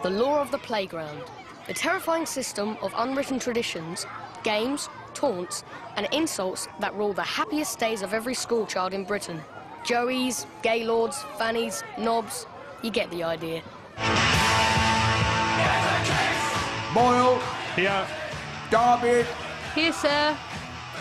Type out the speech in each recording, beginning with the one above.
the law of the playground, the terrifying system of unwritten traditions, games, taunts and insults that rule the happiest days of every schoolchild in Britain. Joeys, gaylords, fannies, knobs, you get the idea. Boyle. Here. Darby. Here, sir.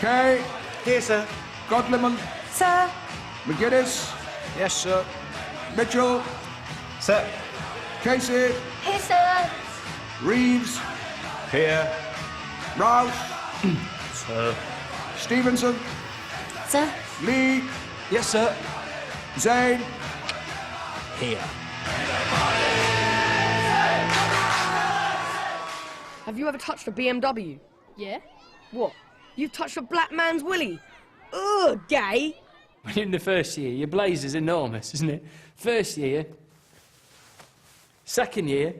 Kay. Here, sir. Godleman. Sir. McGuinness. Yes, sir. Mitchell. Sir. Casey. Here, sir. Reeves. Here. Rouse. Sir. Stevenson. Sir. Lee. Yes, sir. Zane. Here. Have you ever touched a BMW? Yeah? What? You've touched a black man's willy? Ugh, gay! When you're in the first year, your blazer's enormous, isn't it? First year, second year,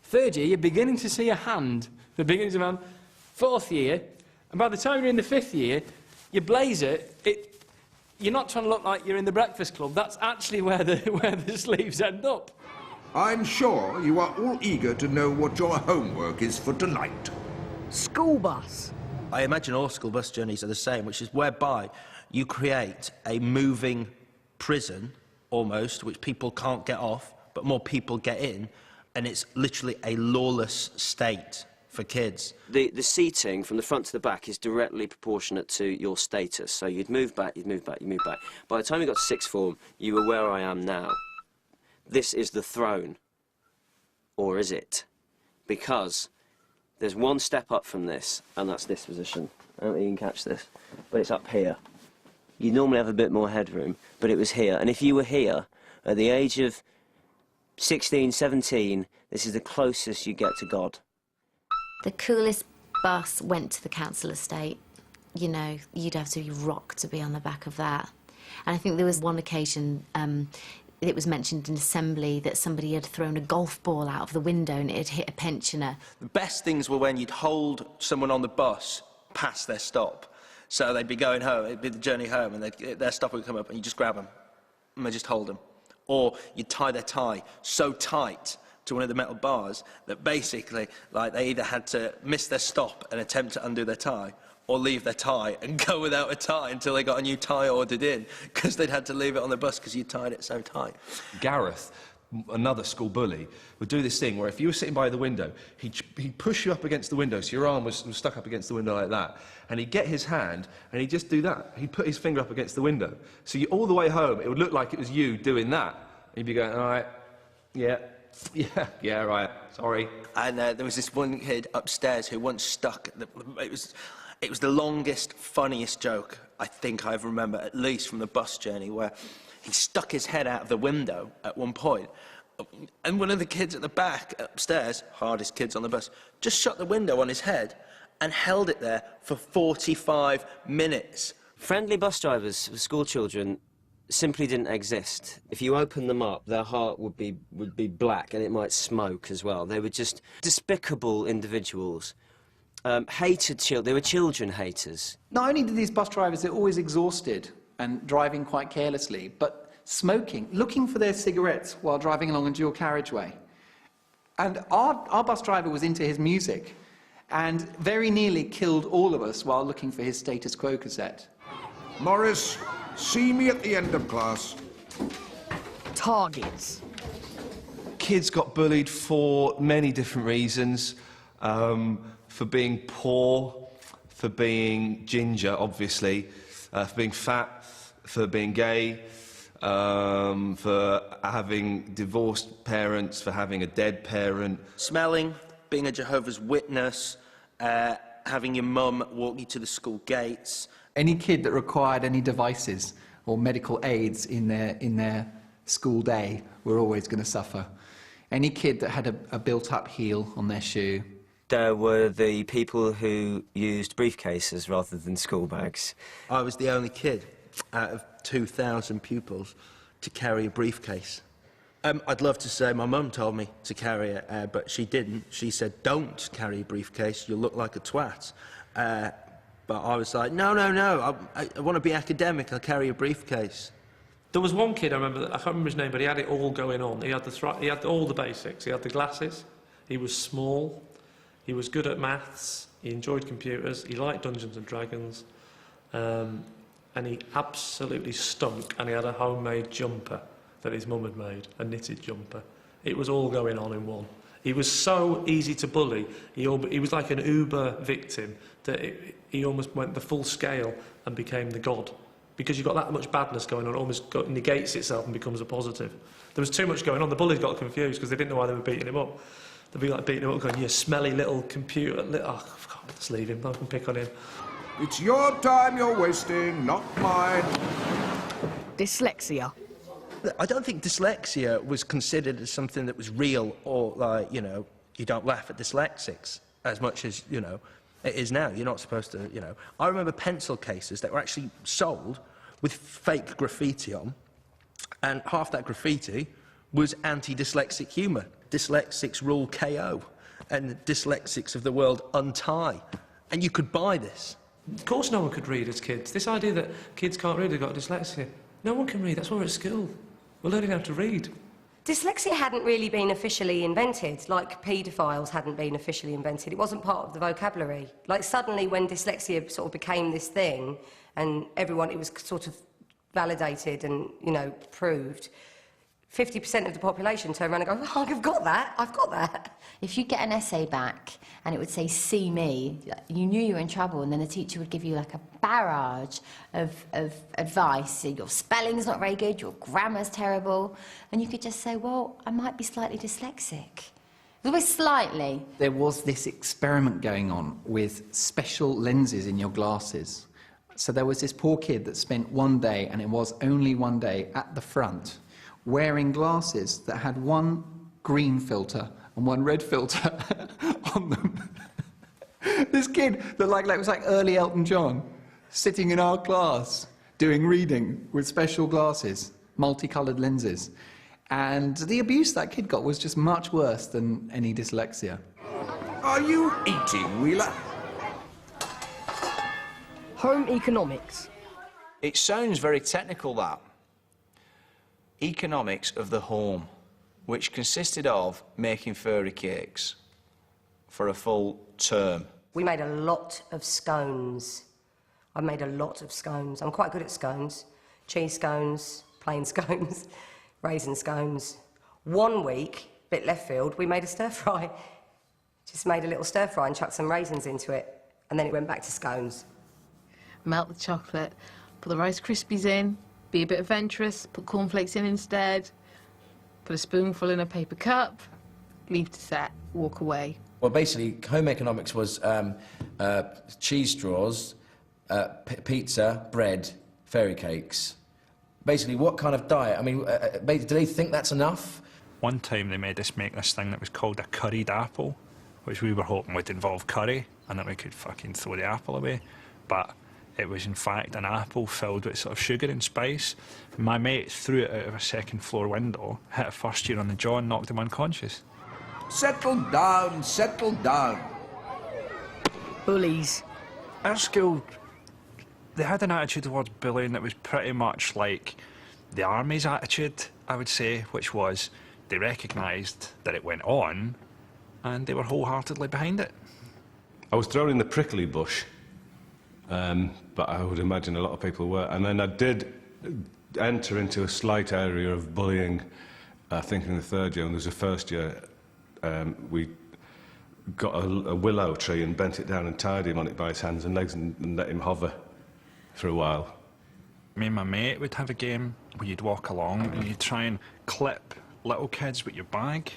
third year, you're beginning to see a hand. The beginnings of a hand. Fourth year, and by the time you're in the fifth year, your blazer, you're not trying to look like you're in the Breakfast Club. That's actually where the sleeves end up. I'm sure you are all eager to know what your homework is for tonight. School bus. I imagine all school bus journeys are the same, which is whereby you create a moving prison, almost, which people can't get off, but more people get in, and it's literally a lawless state for kids. The seating from the front to the back is directly proportionate to your status. So you'd move back, you'd move back, you'd move back. By the time you got to sixth form, you were where I am now. This is the throne. Or is it? Because there's one step up from this, and that's this position. I don't think you can catch this, but it's up here. You normally have a bit more headroom, but it was here. And if you were here, at the age of 16, 17, this is the closest you get to God. The coolest bus went to the council estate. You know, you'd have to be rocked to be on the back of that. And I think there was one occasion, it was mentioned in assembly that somebody had thrown a golf ball out of the window and it had hit a pensioner. The best things were when you'd hold someone on the bus past their stop. So they'd be going home, it'd be the journey home, and their stop would come up and you just grab them and they just hold them. Or you'd tie their tie so tight to one of the metal bars that basically, like, they either had to miss their stop and attempt to undo their tie, or leave their tie and go without a tie until they got a new tie ordered in, because they'd had to leave it on the bus because you tied it so tight. Gareth, another school bully, would do this thing where if you were sitting by the window, he'd push you up against the window, so your arm was stuck up against the window like that, and he'd get his hand and he'd just do that. He'd put his finger up against the window. So all the way home, it would look like it was you doing that. And you'd be going, all right, yeah, right, sorry. And there was this one kid upstairs who once stuck, it was the longest, funniest joke I think I ever remember, at least from the bus journey, where he stuck his head out of the window at one point, and one of the kids at the back upstairs, hardest kids on the bus, just shut the window on his head and held it there for 45 minutes. Friendly bus drivers for school children simply didn't exist. If you opened them up, their heart would be black, and it might smoke as well. They were just despicable individuals. Hated children. They were children haters. Not only did these bus drivers, they're always exhausted and driving quite carelessly, but smoking, looking for their cigarettes while driving along a dual carriageway. And our bus driver was into his music and very nearly killed all of us while looking for his Status Quo cassette. Morris, see me at the end of class. Targets. Kids got bullied for many different reasons. For being poor, for being ginger, obviously, for being fat, for being gay, for having divorced parents, for having a dead parent. Smelling, being a Jehovah's Witness, having your mum walk you to the school gates. Any kid that required any devices or medical aids in their school day were always going to suffer. Any kid that had a built-up heel on their shoe. There were the people who used briefcases rather than school bags. I was the only kid out of 2,000 pupils to carry a briefcase. I'd love to say my mum told me to carry it, but she didn't. She said, don't carry a briefcase, you'll look like a twat. But I was like, no, I want to be academic, I'll carry a briefcase. There was one kid I remember, I can't remember his name, but he had it all going on. He had he had all the basics. He had the glasses, he was small, he was good at maths, he enjoyed computers, he liked Dungeons and Dragons, and he absolutely stunk, and he had a homemade jumper that his mum had made, a knitted jumper. It was all going on in one. He was so easy to bully, he was like an Uber victim, that he almost went the full scale and became the god. Because you've got that much badness going on, it almost negates itself and becomes a positive. There was too much going on. The bullies got confused because they didn't know why they were beating him up. They'd be like beating him up, going, "You smelly little computer." Oh, God, let's leave him. I can pick on him. It's your time you're wasting, not mine. Dyslexia. I don't think dyslexia was considered as something that was real, or like, you know, you don't laugh at dyslexics as much as, you know, it is now. You're not supposed to, you know. I remember pencil cases that were actually sold with fake graffiti on, and half that graffiti was anti-dyslexic humour. Dyslexics rule KO, and the dyslexics of the world untie. And you could buy this. Of course no one could read as kids. This idea that kids can't read, they've got dyslexia. No one can read, that's why we're at school. We're learning how to read. Dyslexia hadn't really been officially invented, like paedophiles hadn't been officially invented. It wasn't part of the vocabulary. Like, suddenly when dyslexia sort of became this thing, and everyone, it was sort of validated and, you know, proved, 50% of the population turn around and go, "Oh, I've got that, I've got that." If you get an essay back and it would say, "See me," you knew you were in trouble, and then the teacher would give you like a barrage of advice. Your spelling's not very good, your grammar's terrible, and you could just say, "Well, I might be slightly dyslexic." It was always slightly. There was this experiment going on with special lenses in your glasses. So there was this poor kid that spent one day, and it was only one day, at the front, wearing glasses that had one green filter and one red filter on them. This kid that it was like early Elton John, sitting in our class doing reading with special glasses, multicoloured lenses. And the abuse that kid got was just much worse than any dyslexia. Are you eating, Wheeler? Home economics. It sounds very technical, that. Economics of the home, which consisted of making fairy cakes for a full term. We made a lot of scones. I made a lot of scones. I'm quite good at scones. Cheese scones, plain scones, raisin scones. One week, bit left field, we made a stir fry. Just made a little stir fry and chucked some raisins into it, and then it went back to scones. Melt the chocolate, put the Rice Krispies in, be a bit adventurous, put cornflakes in instead, put a spoonful in a paper cup, leave to set, walk away. Well, basically, home economics was cheese straws, pizza, bread, fairy cakes. Basically, what kind of diet? I mean, do they think that's enough? One time they made us make this thing that was called a curried apple, which we were hoping would involve curry, and that we could fucking throw the apple away. But it was, in fact, an apple filled with sort of sugar and spice. My mate threw it out of a second-floor window, hit a first year on the jaw and knocked him unconscious. Settle down, settle down. Bullies. Our school, they had an attitude towards bullying that was pretty much like the army's attitude, I would say, which was they recognised that it went on and they were wholeheartedly behind it. I was thrown in the prickly bush. But I would imagine a lot of people were. And then I did enter into a slight area of bullying, I think in the third year, and there was a first year, we got a willow tree and bent it down and tied him on it by his hands and legs and let him hover for a while. Me and my mate would have a game where you'd walk along and you'd try and clip little kids with your bag,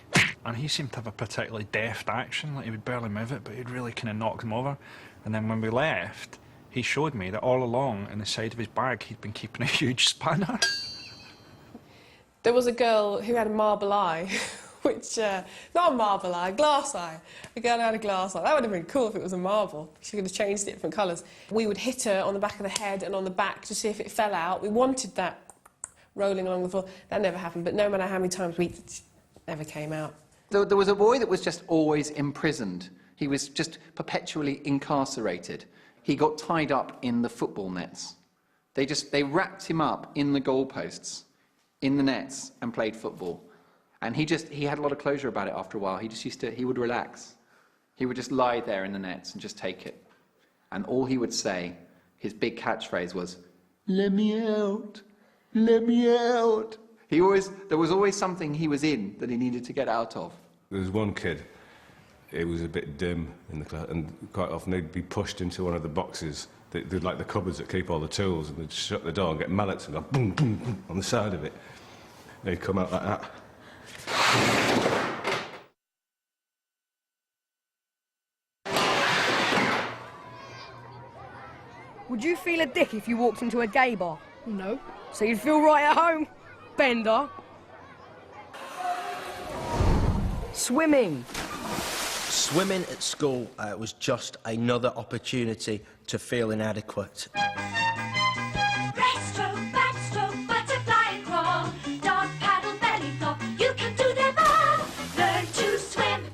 and he seemed to have a particularly deft action, like he would barely move it, but he'd really kind of knock them over. And then when we left, he showed me that all along in the side of his bag he'd been keeping a huge spanner. There was a girl who had a marble eye, which, not a marble eye, glass eye. A girl who had a glass eye. That would have been cool if it was a marble. She could have changed it different colours. We would hit her on the back of the head and on the back to see if it fell out. We wanted that rolling along the floor. That never happened, but no matter how many times it never came out. There was a boy that was just always imprisoned. He was just perpetually incarcerated. He got tied up in the football nets They wrapped him up in the goalposts, in the nets, and played football. And he had a lot of closure about it after a while. He would relax. He would just lie there in the nets and just take it. And all he would say, his big catchphrase was, "Let me out, let me out." There was always something he was in that he needed to get out of. There was one kid, it was a bit dim in the class, and quite often they'd be pushed into one of the boxes. They'd like the cupboards that keep all the tools, and they'd shut the door and get mallets and go boom, boom, boom on the side of it. They'd come out like that. Would you feel a dick if you walked into a gay bar? No. So you'd feel right at home? Bender. Swimming. Swimming at school was just another opportunity to feel inadequate. Breaststroke, backstroke, butterfly and crawl, dog paddle, belly flop, you can do them all. Learn to swim.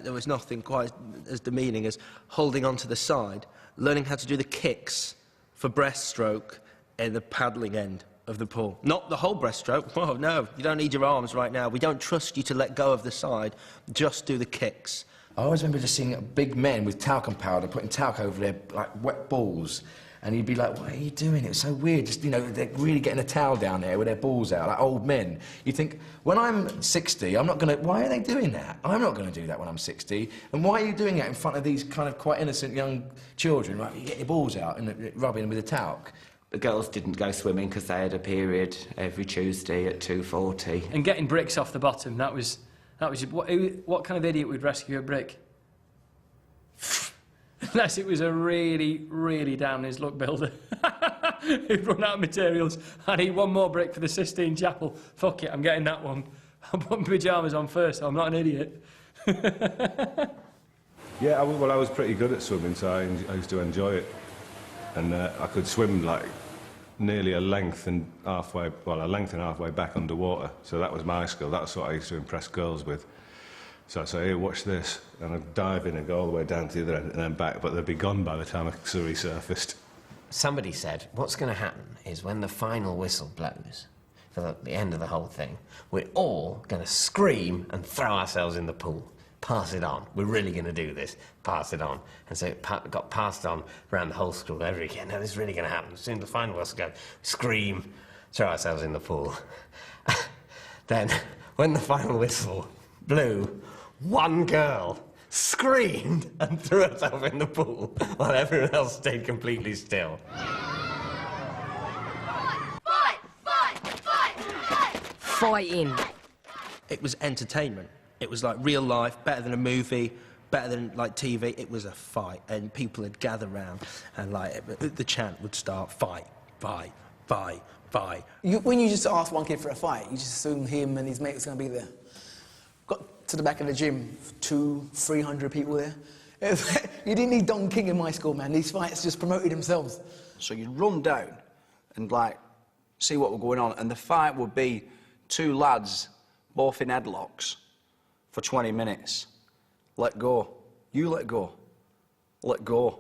There was nothing quite as demeaning as holding onto the side, learning how to do the kicks for breaststroke in the paddling end of the pool. Not the whole breaststroke. Oh, no, you don't need your arms right now. We don't trust you to let go of the side. Just do the kicks. I always remember just seeing big men with talcum powder, putting talc over their like wet balls, and you'd be like, "What are you doing?" It was so weird. Just, you know, they're really getting a towel down there with their balls out, like old men. You think, when I'm 60, I'm not going to... Why are they doing that? I'm not going to do that when I'm 60. And why are you doing that in front of these kind of quite innocent young children? Right? You get your balls out and rubbing them with the talc. The girls didn't go swimming because they had a period every Tuesday at 2:40. And getting bricks off the bottom, that was what kind of idiot would rescue a brick? Unless it was a really, really down his luck builder. He'd run out of materials. I need one more brick for the Sistine Chapel. Fuck it, I'm getting that one. I'm putting pyjamas on first, I'm not an idiot. Yeah, well, I was pretty good at swimming, so I used to enjoy it. And I could swim like nearly a length and halfway back underwater. So that was my skill. That's what I used to impress girls with. So I'd say, "Here, watch this," and I'd dive in and go all the way down to the other end and then back, but they'd be gone by the time I resurfaced. Somebody said, what's going to happen is when the final whistle blows for the end of the whole thing, we're all going to scream and throw ourselves in the pool. Pass it on. We're really going to do this. Pass it on. And so it got passed on around the whole school every weekend. No, this is really going to happen. As soon as the final whistle goes, scream, throw ourselves in the pool. Then, when the final whistle blew, one girl screamed and threw herself in the pool while everyone else stayed completely still. Fighting. It was entertainment. It was like real life, better than a movie, better than like TV. It was a fight, and people would gather round, and like the chant would start: fight, fight, fight, fight. When you just ask one kid for a fight, you just assume him and his mate was going to be there. Got to the back of the gym, 200-300 people there. You didn't need Don King in my school, man. These fights just promoted themselves. So you'd run down and like see what was going on, and the fight would be two lads, both in headlocks, for 20 minutes. Let go. You let go. Let go.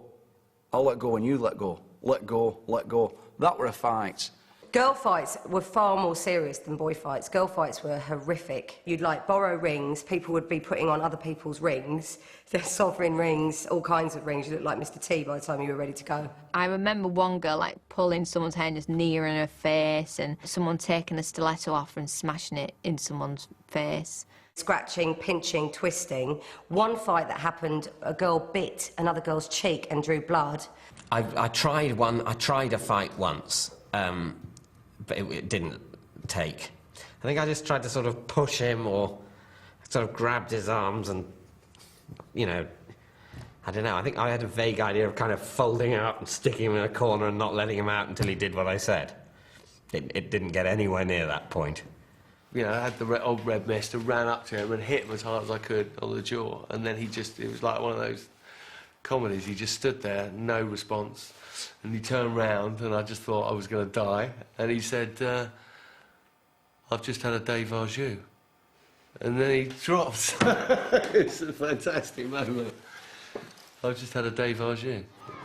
I'll let go and you let go. Let go, let go. That were a fight. Girl fights were far more serious than boy fights. Girl fights were horrific. You'd like borrow rings, people would be putting on other people's rings, their sovereign rings, all kinds of rings. You looked like Mr. T by the time you were ready to go. I remember one girl like pulling someone's hair and just nearing her face, and someone taking a stiletto off and smashing it in someone's face. Scratching, pinching, twisting. One fight that happened, a girl bit another girl's cheek and drew blood. I tried a fight once, but it didn't take. I think I just tried to sort of push him, or sort of grabbed his arms and, you know, I don't know, I think I had a vague idea of kind of folding him up and sticking him in a corner and not letting him out until he did what I said. It didn't get anywhere near that point. You know, I had the old red mist and ran up to him and hit him as hard as I could on the jaw, and then it was like one of those comedies. He just stood there, no response, and he turned round, and I just thought I was going to die, and he said, "I've just had a déja vu," and then he dropped. It's a fantastic moment. I've just had a déja vu.